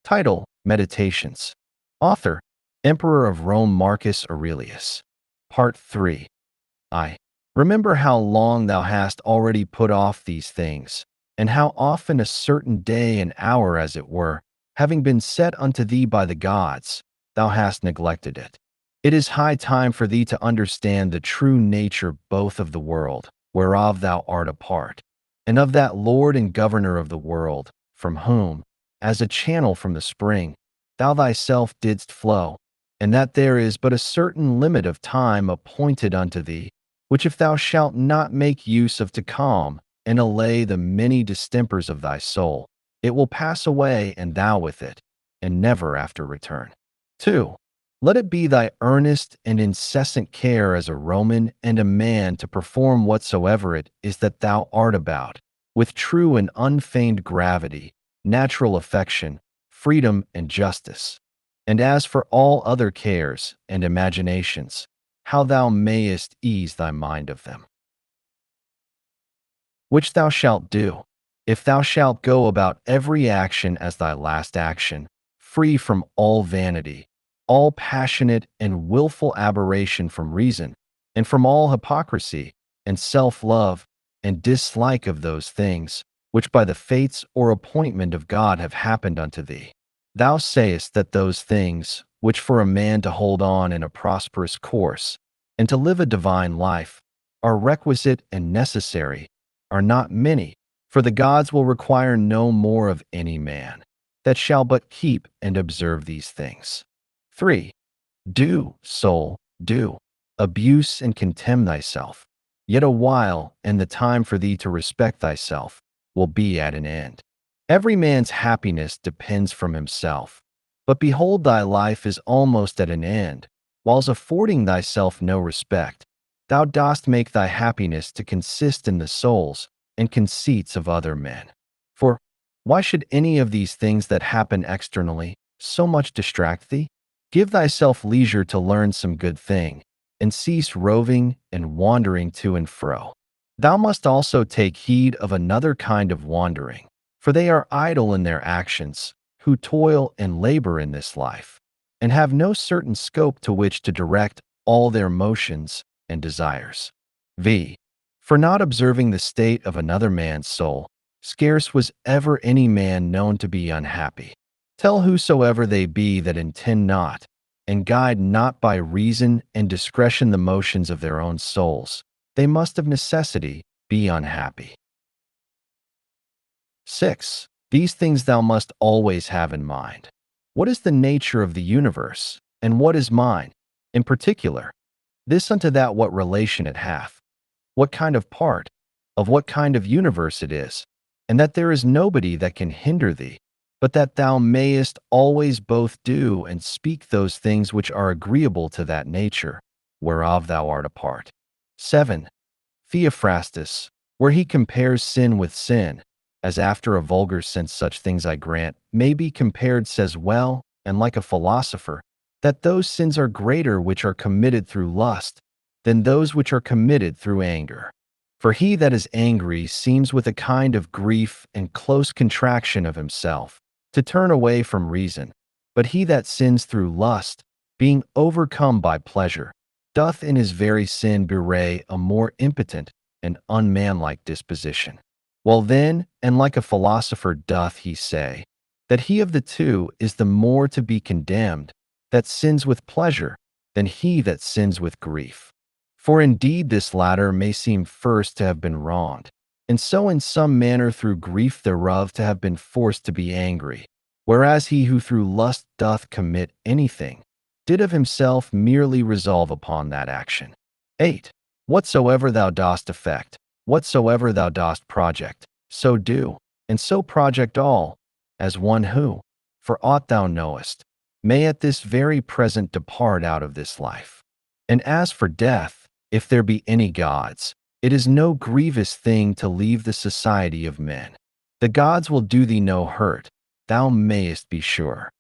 Title: Meditations. Author: Emperor of Rome Marcus Aurelius. Part 3. I. Remember how long thou hast already put off these things, and how often a certain day and hour, as it were, having been set unto thee by the gods, thou hast neglected it. It is high time for thee to understand the true nature both of the world, whereof thou art a part, and of that Lord and Governor of the world, from whom, as a channel from the spring, thou thyself didst flow, and that there is but a certain limit of time appointed unto thee, which if thou shalt not make use of to calm and allay the many distempers of thy soul, it will pass away and thou with it, and never after return. 2. Let it be thy earnest and incessant care as a Roman and a man to perform whatsoever it is that thou art about, with true and unfeigned gravity, natural affection, freedom, and justice. And as for all other cares and imaginations, how thou mayest ease thy mind of them. Which thou shalt do, if thou shalt go about every action as thy last action, free from all vanity, all passionate and willful aberration from reason, and from all hypocrisy, and self-love, and dislike of those things, which by the fates or appointment of God have happened unto thee. Thou sayest that those things, which for a man to hold on in a prosperous course, and to live a divine life, are requisite and necessary, are not many, for the gods will require no more of any man, that shall but keep and observe these things. 3. Do, soul, do. Abuse and contemn thyself. Yet a while, and the time for thee to respect thyself will be at an end. Every man's happiness depends from himself. But behold, thy life is almost at an end, whiles affording thyself no respect. Thou dost make thy happiness to consist in the souls and conceits of other men. For why should any of these things that happen externally so much distract thee? Give thyself leisure to learn some good thing, and cease roving and wandering to and fro. Thou must also take heed of another kind of wandering, for they are idle in their actions, who toil and labor in this life, and have no certain scope to which to direct all their motions and desires. V. For not observing the state of another man's soul, scarce was ever any man known to be unhappy. Tell whosoever they be that intend not, and guide not by reason and discretion the motions of their own souls, they must of necessity be unhappy. 6. These things thou must always have in mind. What is the nature of the universe, and what is mine? In particular, this unto that what relation it hath, what kind of part, of what kind of universe it is, and that there is nobody that can hinder thee, but that thou mayest always both do and speak those things which are agreeable to that nature, whereof thou art a part. 7. Theophrastus, where he compares sin with sin, as after a vulgar sense such things I grant, may be compared, says well, and like a philosopher, that those sins are greater which are committed through lust than those which are committed through anger. For he that is angry seems with a kind of grief and close contraction of himself to turn away from reason, but he that sins through lust, being overcome by pleasure, doth in his very sin bewray a more impotent and unmanlike disposition. Well then, and like a philosopher doth he say, that he of the two is the more to be condemned that sins with pleasure than he that sins with grief. For indeed this latter may seem first to have been wronged, and so in some manner through grief thereof to have been forced to be angry, whereas he who through lust doth commit anything, did of himself merely resolve upon that action. 8. Whatsoever thou dost effect, whatsoever thou dost project, so do, and so project all, as one who, for aught thou knowest, may at this very present depart out of this life. And as for death, if there be any gods, it is no grievous thing to leave the society of men. The gods will do thee no hurt, thou mayest be sure.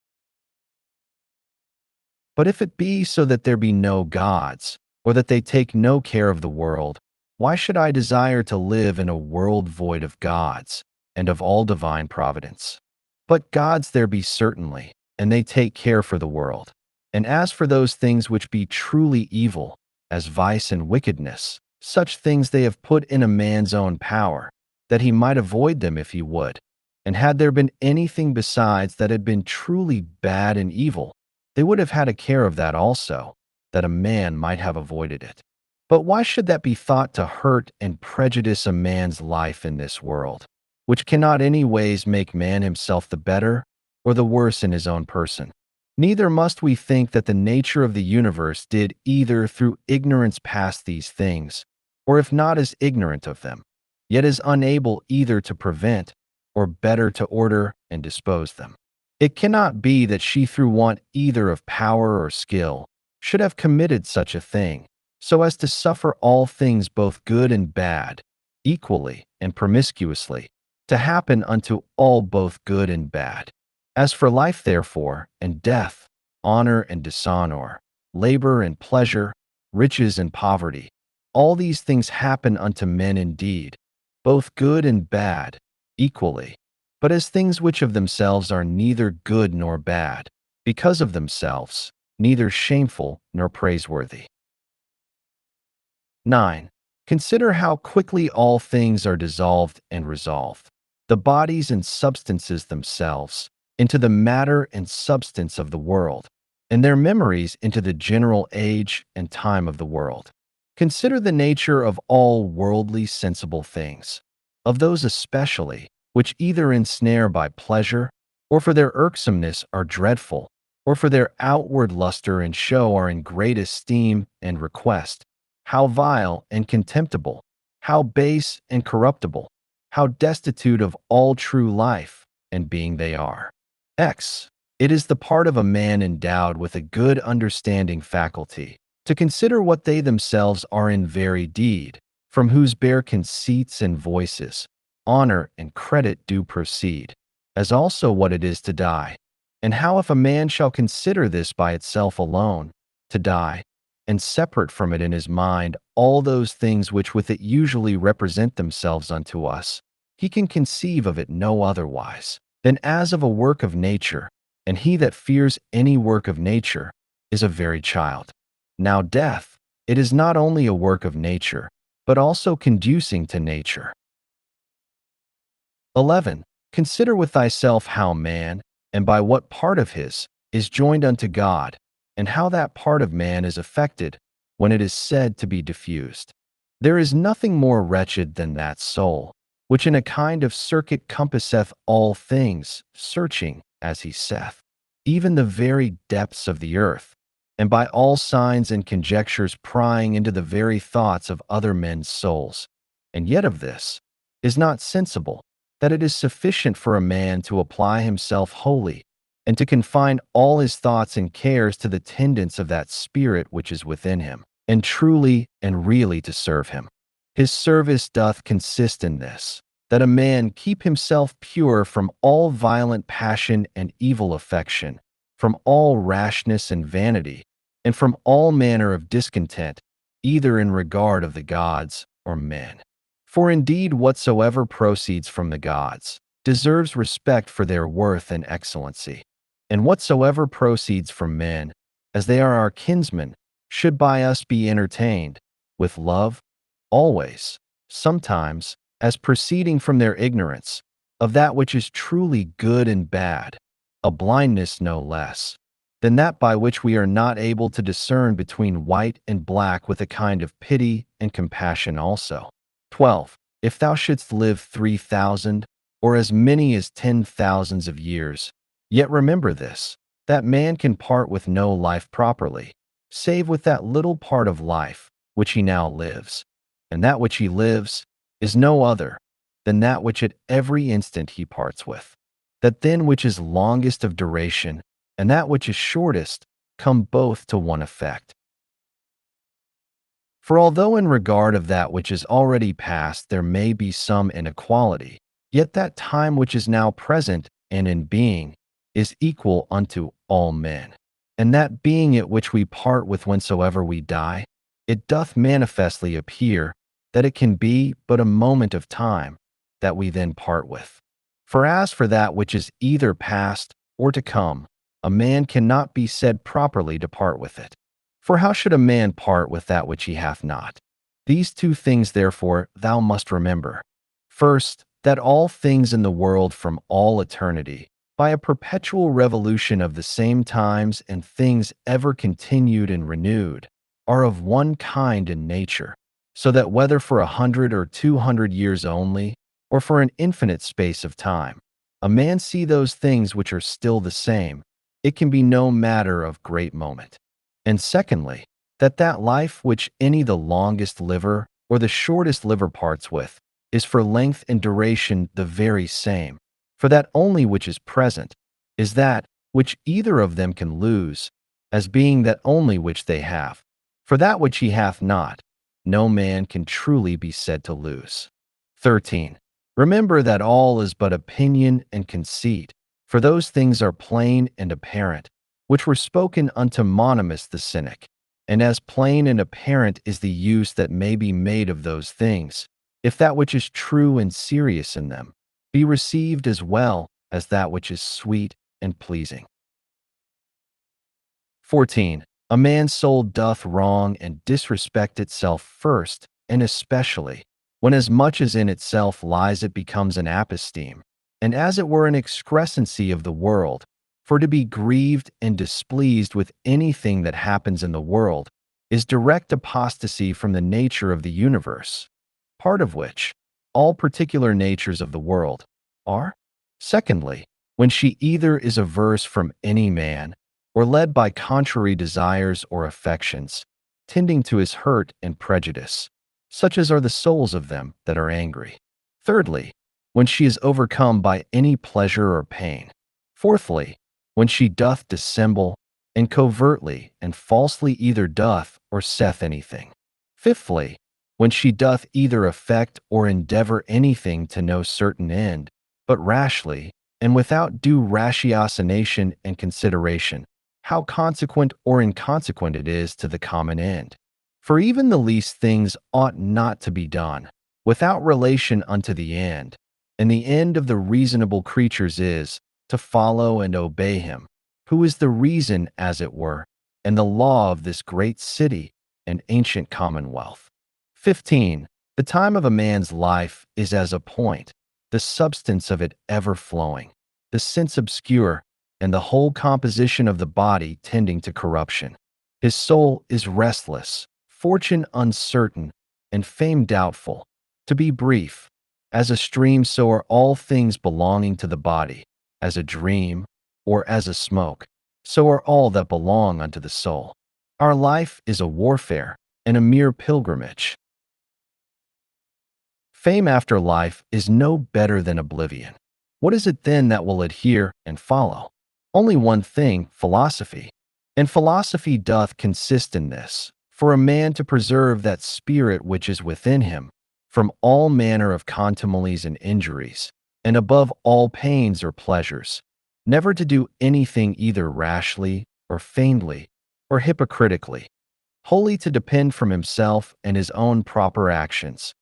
But if it be so that there be no gods, or that they take no care of the world, why should I desire to live in a world void of gods and of all divine providence? But gods there be certainly, and they take care for the world. And as for those things which be truly evil, as vice and wickedness, such things they have put in a man's own power, that he might avoid them if he would. And had there been anything besides that had been truly bad and evil, they would have had a care of that also, that a man might have avoided it. But why should that be thought to hurt and prejudice a man's life in this world, which cannot any ways make man himself the better or the worse in his own person? Neither must we think that the nature of the universe did either through ignorance pass these things, or if not is ignorant of them, yet is unable either to prevent or better to order and dispose them. It cannot be that she through want either of power or skill should have committed such a thing, so as to suffer all things both good and bad, equally and promiscuously, to happen unto all both good and bad. As for life therefore, and death, honor and dishonor, labor and pleasure, riches and poverty, all these things happen unto men indeed, both good and bad, equally, but as things which of themselves are neither good nor bad, because of themselves, neither shameful nor praiseworthy. 9. Consider how quickly all things are dissolved and resolved, the bodies and substances themselves, into the matter and substance of the world, and their memories into the general age and time of the world. Consider the nature of all worldly sensible things, of those especially which either ensnare by pleasure, or for their irksomeness are dreadful, or for their outward luster and show are in great esteem and request, how vile and contemptible, how base and corruptible, how destitute of all true life and being they are. X. It is the part of a man endowed with a good understanding faculty to consider what they themselves are in very deed, from whose bare conceits and voices, honor and credit do proceed, as also what it is to die, and how if a man shall consider this by itself alone, to die, and separate from it in his mind all those things which with it usually represent themselves unto us, he can conceive of it no otherwise than as of a work of nature, and he that fears any work of nature is a very child. Now death, it is not only a work of nature, but also conducing to nature. 11. Consider with thyself how man, and by what part of his, is joined unto God, and how that part of man is affected when it is said to be diffused. There is nothing more wretched than that soul, which in a kind of circuit compasseth all things, searching, as he saith, even the very depths of the earth, and by all signs and conjectures prying into the very thoughts of other men's souls, and yet of this is not sensible, that it is sufficient for a man to apply himself wholly, and to confine all his thoughts and cares to the tendance of that spirit which is within him, and truly and really to serve him. His service doth consist in this, that a man keep himself pure from all violent passion and evil affection, from all rashness and vanity, and from all manner of discontent, either in regard of the gods or men. For indeed whatsoever proceeds from the gods deserves respect for their worth and excellency, and whatsoever proceeds from men, as they are our kinsmen, should by us be entertained with love, always, sometimes, as proceeding from their ignorance of that which is truly good and bad, a blindness no less than that by which we are not able to discern between white and black, with a kind of pity and compassion also. 12. If thou shouldst live 3,000 or as many as 10,000 of years, yet remember this, that man can part with no life properly, save with that little part of life which he now lives, and that which he lives is no other than that which at every instant he parts with. That then which is longest of duration and that which is shortest come both to one effect. For although in regard of that which is already past there may be some inequality, yet that time which is now present and in being is equal unto all men. And that being at which we part with whensoever we die, it doth manifestly appear that it can be but a moment of time that we then part with. For as for that which is either past or to come, a man cannot be said properly to part with it. For how should a man part with that which he hath not? These two things, therefore, thou must remember. First, that all things in the world from all eternity, by a perpetual revolution of the same times and things ever continued and renewed, are of one kind in nature, so that whether for 100 or 200 years only, or for an infinite space of time, a man see those things which are still the same, it can be no matter of great moment. And secondly, that life which any the longest liver or the shortest liver parts with, is for length and duration the very same, for that only which is present is that which either of them can lose, as being that only which they have. For that which he hath not, no man can truly be said to lose. 13. Remember that all is but opinion and conceit, for those things are plain and apparent, which were spoken unto Monimus the Cynic. And as plain and apparent is the use that may be made of those things, if that which is true and serious in them be received as well as that which is sweet and pleasing. 14. A man's soul doth wrong and disrespect itself first, and especially, when as much as in itself lies it becomes an aposteme, and as it were an excrescency of the world, for to be grieved and displeased with anything that happens in the world is direct apostasy from the nature of the universe, part of which all particular natures of the world are. Secondly, when she either is averse from any man, or led by contrary desires or affections, tending to his hurt and prejudice, such as are the souls of them that are angry. Thirdly, when she is overcome by any pleasure or pain. Fourthly, when she doth dissemble, and covertly and falsely either doth or saith anything. Fifthly, when she doth either affect or endeavor anything to no certain end, but rashly, and without due ratiocination and consideration, how consequent or inconsequent it is to the common end. For even the least things ought not to be done without relation unto the end, and the end of the reasonable creatures is to follow and obey him, who is the reason, as it were, and the law of this great city and ancient commonwealth. 15. The time of a man's life is as a point, the substance of it ever flowing, the sense obscure, and the whole composition of the body tending to corruption. His soul is restless, fortune uncertain, and fame doubtful. To be brief, as a stream, so are all things belonging to the body. As a dream, or as a smoke, so are all that belong unto the soul. Our life is a warfare and a mere pilgrimage. Fame after life is no better than oblivion. What is it then that will adhere and follow? Only one thing, philosophy. And philosophy doth consist in this, for a man to preserve that spirit which is within him, from all manner of contumelies and injuries, and above all pains or pleasures, never to do anything either rashly or feignedly or hypocritically, wholly to depend from himself and his own proper actions,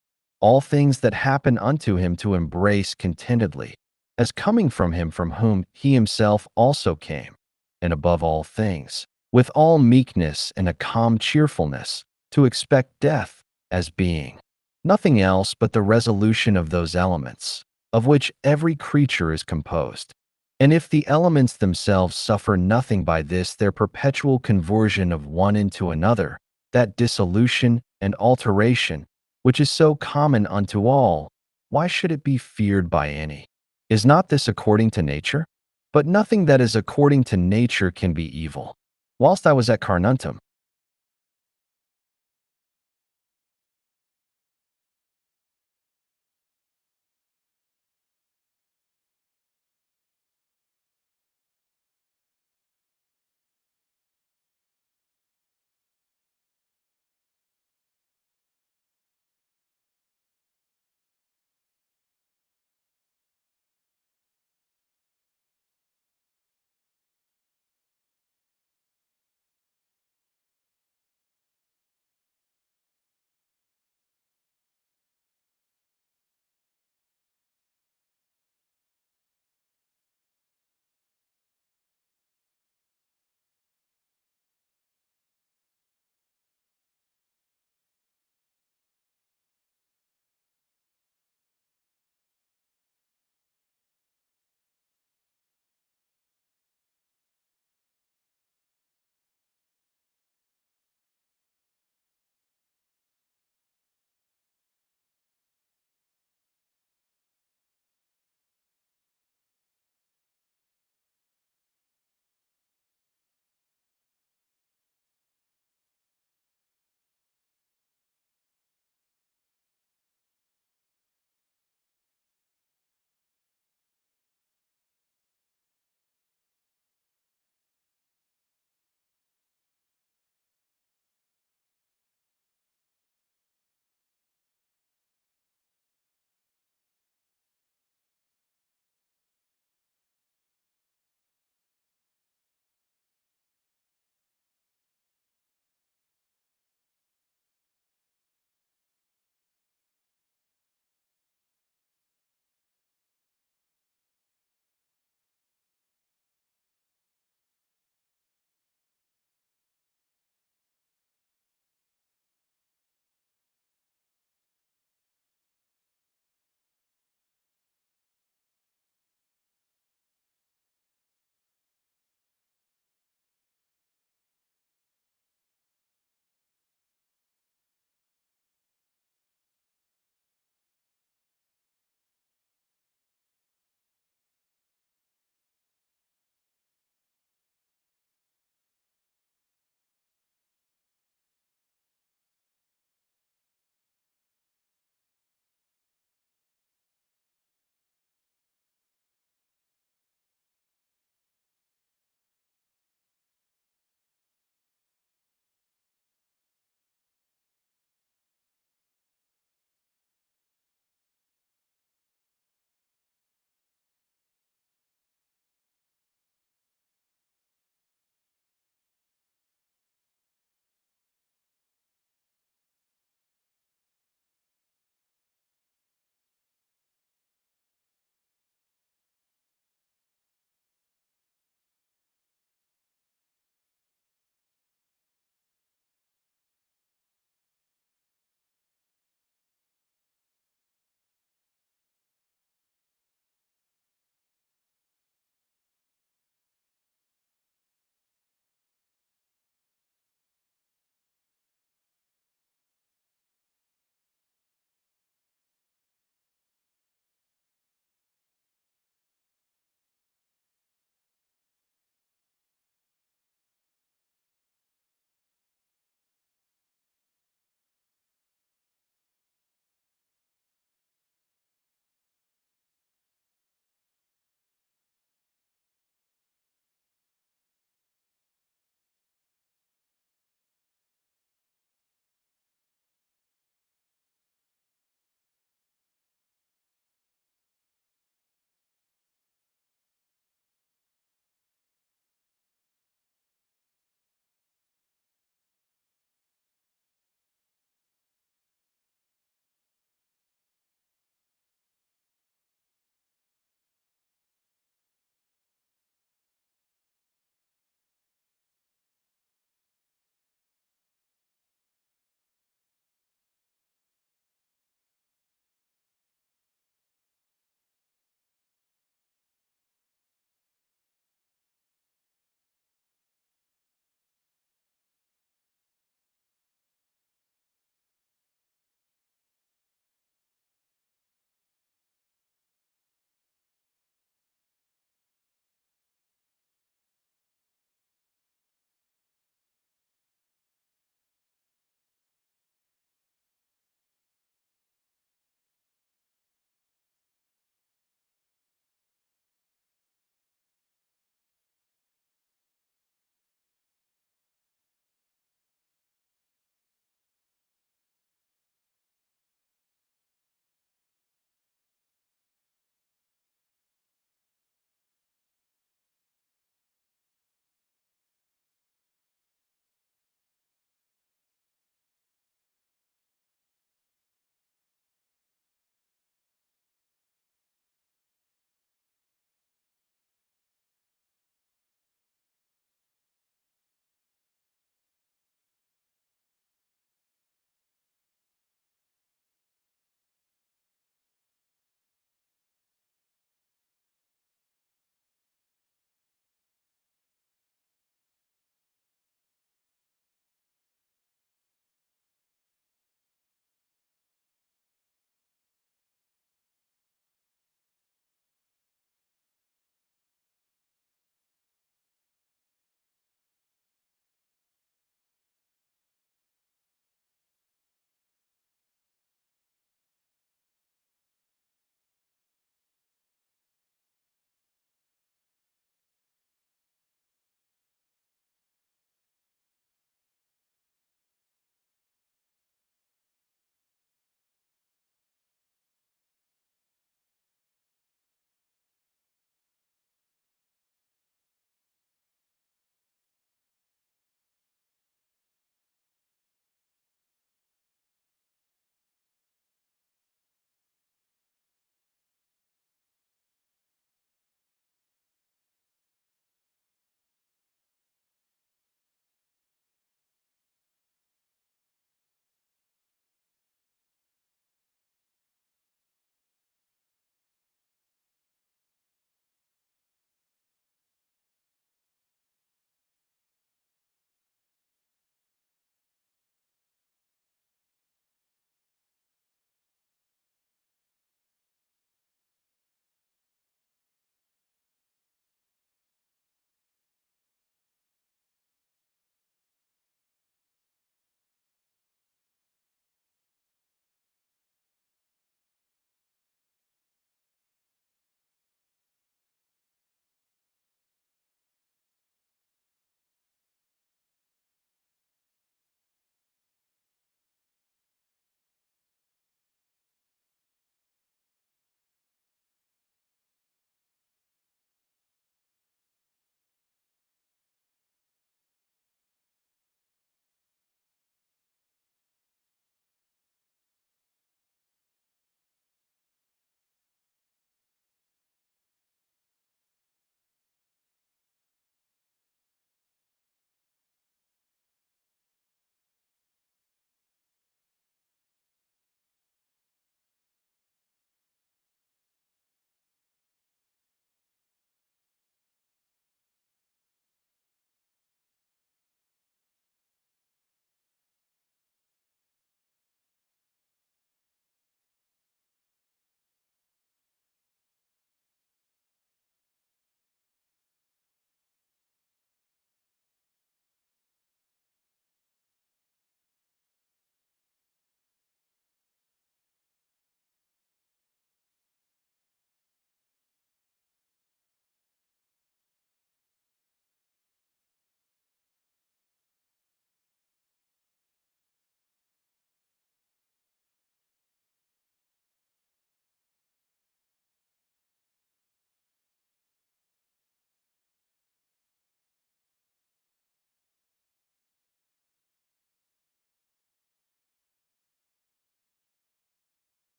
all things that happen unto him to embrace contentedly, as coming from him from whom he himself also came, and above all things, with all meekness and a calm cheerfulness, to expect death as being nothing else but the resolution of those elements, of which every creature is composed. And if the elements themselves suffer nothing by this their perpetual conversion of one into another, that dissolution and alteration, which is so common unto all, why should it be feared by any? Is not this according to nature? But nothing that is according to nature can be evil. Whilst I was at Carnuntum,